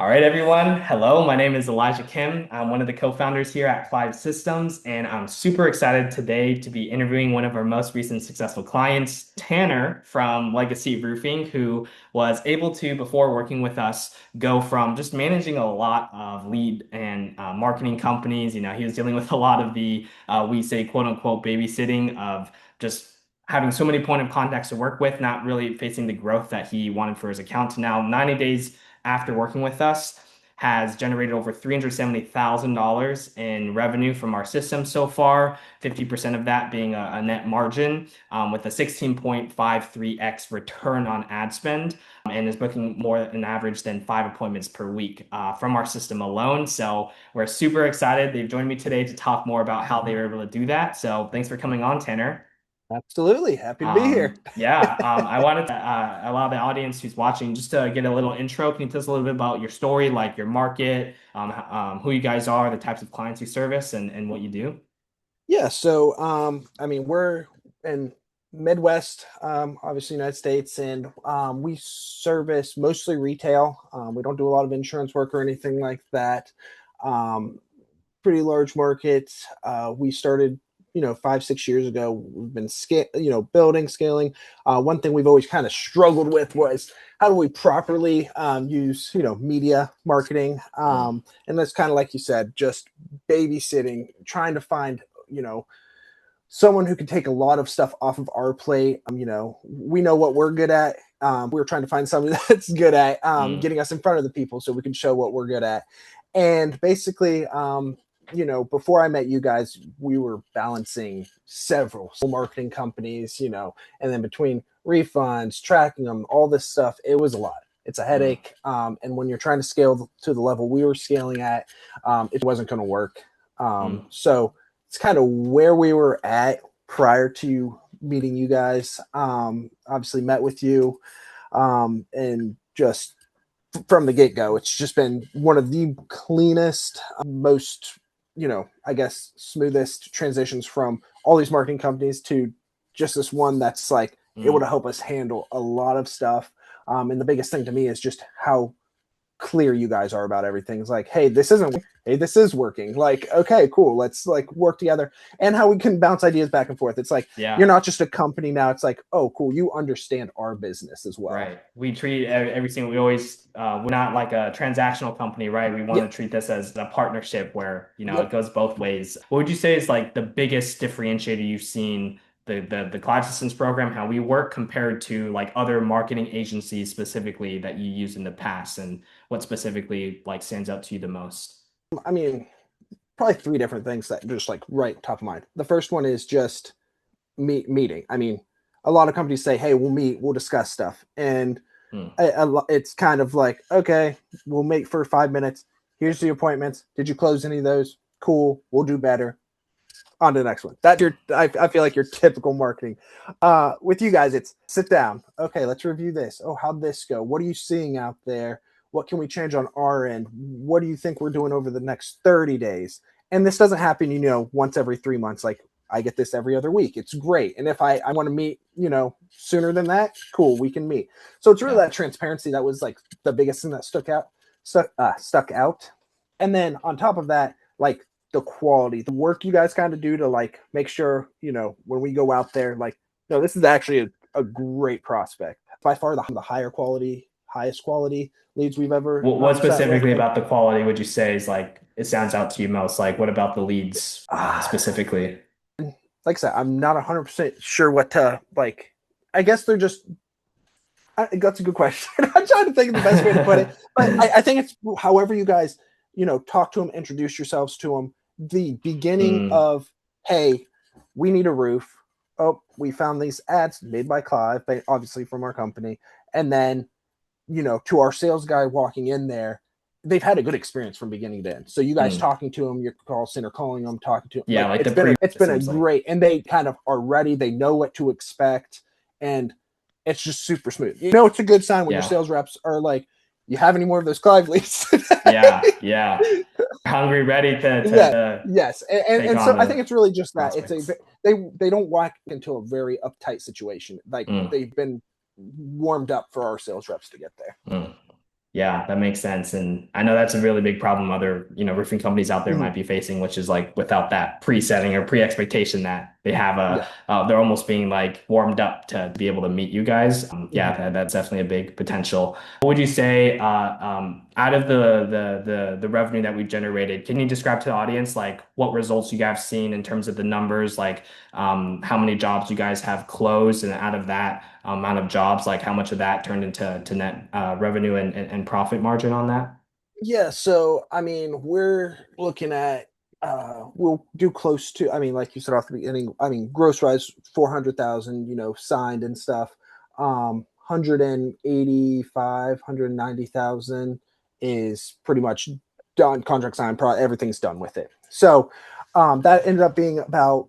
All right, everyone. Hello, my name is Elijah Kim. I'm one of the co-founders here at Clive Systems, and I'm super excited today to be interviewing one of our most recent successful clients, Tanner from Legacy Roofing, who was able to, before working with us, go from just managing a lot of lead and marketing companies. He was dealing with a lot of the, we say, quote unquote, babysitting of just having so many point of contacts to work with, not really facing the growth that he wanted for his account. Now, 90 days after working with us, has generated over $370,000 in revenue from our system so far, 50% of that being a net margin, with a 16.53x return on ad spend, and is booking more an average than 5 appointments per week from our system alone. So we're super excited. They've joined me today to talk more about how they were able to do that. So thanks for coming on, Tanner. Absolutely. Happy to be here. I wanted to allow the audience who's watching just to get a little intro. Can you tell us a little bit about your story, like your market, who you guys are, the types of clients you service, and what you do? Yeah, so we're in Midwest, obviously United States, and we service mostly retail. We don't do a lot of insurance work or anything like that. Um, Pretty large market. We started, 5, 6 years ago. We've been building, scaling. One thing we've always kind of struggled with was how do we properly use, media marketing. Mm, And that's kind of like you said, just babysitting, trying to find, you know, someone who can take a lot of stuff off of our plate. We know what we're good at. We're trying to find somebody that's good at mm, getting us in front of the people so we can show what we're good at. And basically, before I met you guys, we were balancing several marketing companies, and then between refunds, tracking them, all this stuff, it was a lot. It's a mm, headache. And when you're trying to scale to the level we were scaling at, it wasn't going to work. mm, So it's kind of where we were at prior to meeting you guys. Obviously, met with you, and just from the get go, it's just been one of the cleanest, most, I guess, smoothest transitions from all these marketing companies to just this one that's like able mm. to help us handle a lot of stuff. And the biggest thing to me is just how clear you guys are about everything. It's like, hey, this isn't hey, this is working. Like, okay, cool. Let's like work together. And how we can bounce ideas back and forth. It's like you're Yeah. not just a company now. It's like, oh, cool. You understand our business as well. Right. We treat everything, we always, we're not like a transactional company, right? We want Yep. to treat this as a partnership where, it Yep. goes both ways. What would you say is like the biggest differentiator you've seen the Clive Systems program, how we work compared to like other marketing agencies specifically that you used in the past, and what specifically like stands out to you the most? I mean, probably three different things that just like right top of mind. The first one is just meeting. I mean, a lot of companies say, hey, we'll meet, we'll discuss stuff. And Hmm. it's kind of like, okay, we'll meet for 5 minutes. Here's the appointments. Did you close any of those? Cool. We'll do better. On to the next one. I feel like your typical marketing. With you guys, it's sit down. Okay, let's review this. Oh, how'd this go? What are you seeing out there? What can we change on our end? What do you think we're doing over the next 30 days? And this doesn't happen, once every 3 months. Like I get this every other week. It's great. And if I want to meet, sooner than that, cool, we can meet. So it's really Yeah. that transparency that was like the biggest thing that stuck out. And then on top of that, like the quality, the work you guys kind of do to like make sure, when we go out there, like, no, this is actually a great prospect. By far the highest quality leads we've ever What sat with. specifically And about the quality would you say is like it stands out to you most? Like, what about the leads uh, specifically? like I said, I'm not 100% sure what to like. I guess they're just, that's a good question. I'm trying to think of the best way to put it, but I think it's however you guys, talk to them, introduce yourselves to them. The beginning Mm, of, hey, we need a roof. Oh, we found these ads made by Clive, obviously from our company, and then to our sales guy walking in there, they've had a good experience from beginning to end. So you guys mm. talking to them, your call center calling them, talking to them, Yeah, like like the it's it been a seems like. great, and they kind of are ready. They know what to expect, and it's just super smooth. It's a good sign when your Yeah. sales reps are like, "You have any more of those Clive leads?" Yeah, yeah. Hungry, ready Yeah, to yes, and, take and on so I the think it's really just that prospects. they don't walk into a very uptight situation. Like Mm, they've been warmed up for our sales reps to get there. mm. Yeah, that makes sense. And I know that's a really big problem other, roofing companies out there Mhm. might be facing, which is like without that pre-setting or pre-expectation that they have Yeah. they're almost being like warmed up to be able to meet you guys. Mhm. Yeah, that's definitely a big potential. What would you say, out of the revenue that we've generated, can you describe to the audience like what results you guys have seen in terms of the numbers, like how many jobs you guys have closed, and out of that amount of jobs, like how much of that turned into net revenue and profit margin on that? Yeah, so I mean, we're looking at we'll do close to, I mean, like you said off the beginning, I mean, gross wise 400,000, signed and stuff. 185, 190,000 is pretty much done, contract signed, everything's done with it. So that ended up being about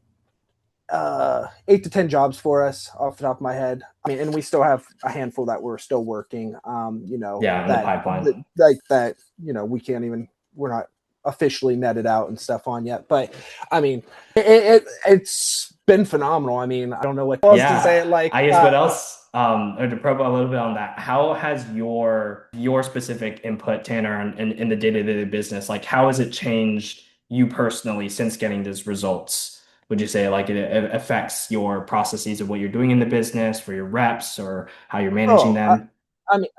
8 to 10 jobs for us off the top of my head. I mean, and we still have a handful that we're still working. Yeah, in the pipeline. Like that, we can't even, we're not officially netted out and stuff on yet. But I mean, it's been phenomenal. I mean, I don't know what else to Yeah, say. Like, I guess what else, or to probe a little bit on that, how has your specific input, Tanner, in the day-to-day business, like how has it changed you personally since getting these results? Would you say like it affects your processes of what you're doing in the business for your reps or how you're managing oh, them? I mean,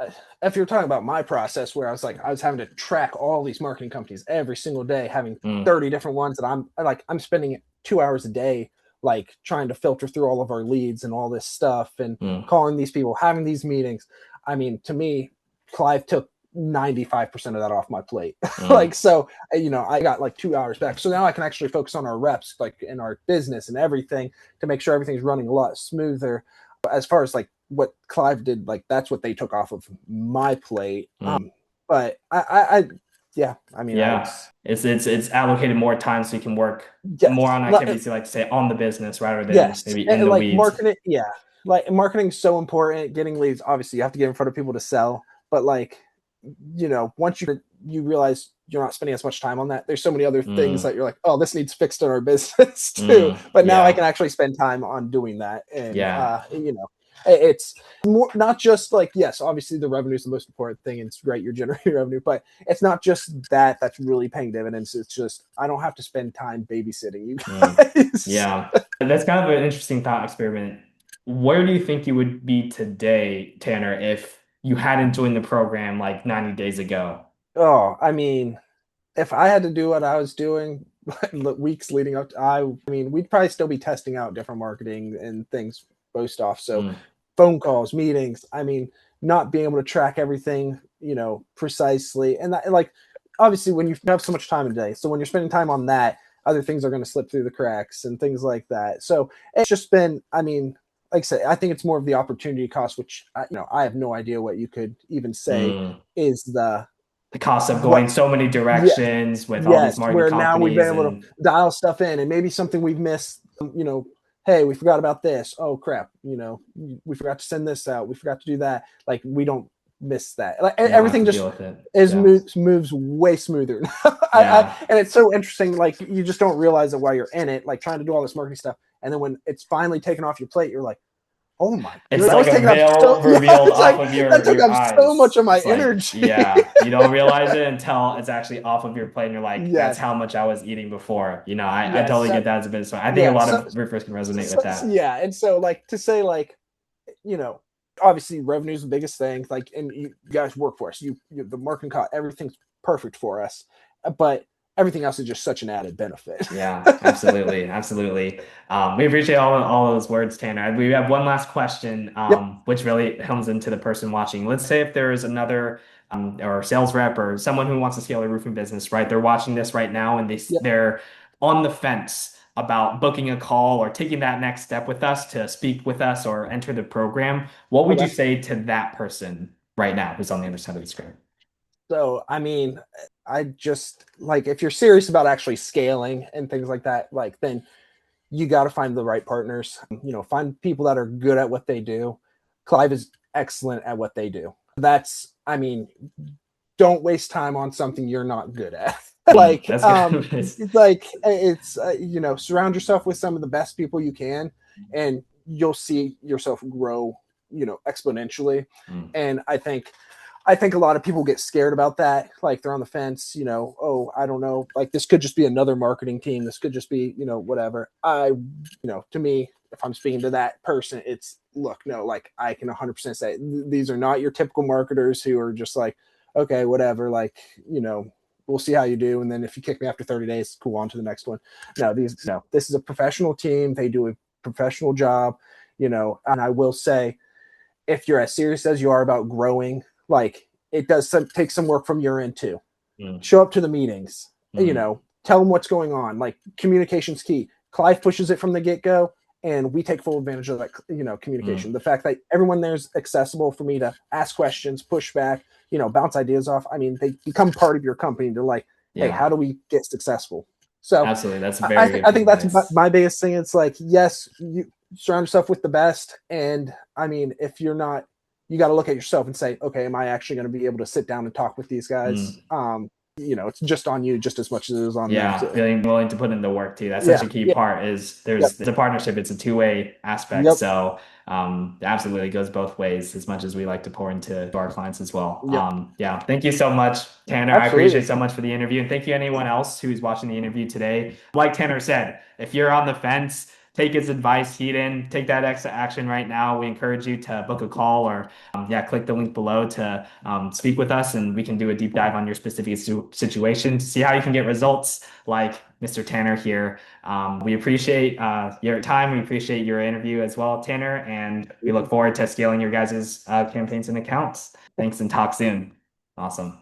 if you're talking about my process where I was having to track all these marketing companies every single day, having Mm, 30 different ones that I'm spending 2 hours a day, like trying to filter through all of our leads and all this stuff and mm, calling these people, having these meetings. I mean, to me, Clive took 95% of that off my plate. mm, Like, so, I got like 2 hours back. So now I can actually focus on our reps, like in our business and everything to make sure everything's running a lot smoother. As far as like what Clive did, like that's what they took off of my plate. mm. But yeah, I mean, Yeah, it's allocated more time so you can work more yes, on activities you like to say on the business rather than yes, maybe in and the like weeds. marketing, yeah, like marketing's so important. Getting leads, obviously, you have to get in front of people to sell, but like, once you realize you're not spending as much time on that, there's so many other things Mm, that you're like, oh, this needs fixed in our business too. But now I yeah, can actually spend time on doing that, and yeah. it's more not just like, yes, obviously the revenue is the most important thing, and it's great you're generating revenue, but it's not just that that's really paying dividends. It's just I don't have to spend time babysitting you Mm, guys. yeah. That's kind of an interesting thought experiment. Where do you think you would be today, Tanner, if you hadn't joined the program like 90 days ago? Oh, I mean, if I had to do what I was doing weeks leading up to, I mean, we'd probably still be testing out different marketing and things post off. So Mm, phone calls, meetings, I mean, not being able to track everything, precisely. And that, like, obviously when you have so much time in a day, so when you're spending time on that, other things are going to slip through the cracks and things like that. So it's just been, I mean, like I said, I think it's more of the opportunity cost, which, I have no idea what you could even say mm. is the, The cost of what going so many yeah, directions with all these yes, marketing where now we've been companies able to and dial stuff in and maybe something we've missed, hey, we forgot about this. Oh crap, we forgot to send this out. We forgot to do that. Like we don't miss that. Like you don't have everything to deal just with it. is Yeah. moves way smoother. Yeah. And it's so interesting. Like you just don't realize it while you're in it, like trying to do all this marketing stuff, and then when it's finally taken off your plate, you're like, oh my It's good, that like was a taking up veil so yeah, revealed it's off like of that took your up so much eyes. of my It's like, energy. yeah, you don't realize it until it's actually off of your plate and you're like, that's Yes, how much I was eating before. I yes, totally so, get that as a business. I think a yeah, lot of roofers can resonate with that. yeah, and so like to say like, you know, obviously revenue is the biggest thing. Like, and you guys work for us. The marketing cost, everything's perfect for us, but everything else is just such an added benefit. Yeah, absolutely. Absolutely. We appreciate all those words, Tanner. We have one last question, Yep, which really comes into the person watching. Let's say if there is another or sales rep or someone who wants to scale their roofing business, right? They're watching this right now and yep. they're on the fence about booking a call or taking that next step with us to speak with us or enter the program. What would you Okay. say to that person right now who's on the other side of the screen? So I mean, I just like if you're serious about actually scaling and things like that, like then you got to find the right partners. Find people that are good at what they do. Clive is excellent at what they do. That's, I mean, don't waste time on something you're not good at. Mm, that's good. It's surround yourself with some of the best people you can, and you'll see yourself grow, exponentially. Mm, And I think I think a lot of people get scared about that. Like they're on the fence, oh, I don't know. Like this could just be another marketing team. This could just be, whatever. To me, if I'm speaking to that person, it's look, no, like I can 100% say these are not your typical marketers who are just like, okay, whatever. Like, we'll see how you do. And then if you kick me after 30 days, cool, on to the next one. No, this is a professional team. They do a professional job, and I will say, if you're as serious as you are about growing, like it does take some work from your end too. Mm, Show up to the meetings, mm, tell them what's going on. Like communication's key. Clive pushes it from the get go, and we take full advantage of that. mm. Communication. The fact that everyone there's accessible for me to ask questions, push back, bounce ideas off. I mean, they become part of your company. To like, hey, Yeah, how do we get successful? So absolutely. That's I, very th- good I think that's advice. my biggest thing. It's like, yes, you surround yourself with the best. And I mean, if you're not, you got to look at yourself and say, okay, am I actually going to be able to sit down and talk with these guys? Mm. It's just on you just as much as it is on them Yeah, too. feeling willing to put in the work too. That's such Yeah. a key Yeah. part is Yep. there's a partnership. It's a two-way aspect. Yep. So absolutely goes both ways as much as we like to pour into our clients as well. Yep. Yeah, thank you so much, Tanner. I appreciate Absolutely. so much for the interview. And thank you anyone else who's watching the interview today. Like Tanner said, if you're on the fence, take his advice, heed in, take that extra action right now. We encourage you to book a call or yeah, click the link below to speak with us and we can do a deep dive on your specific situation to see how you can get results like Mr. Tanner here. We appreciate your time. We appreciate your interview as well, Tanner, and we look forward to scaling your guys' campaigns and accounts. Thanks and talk soon. Awesome.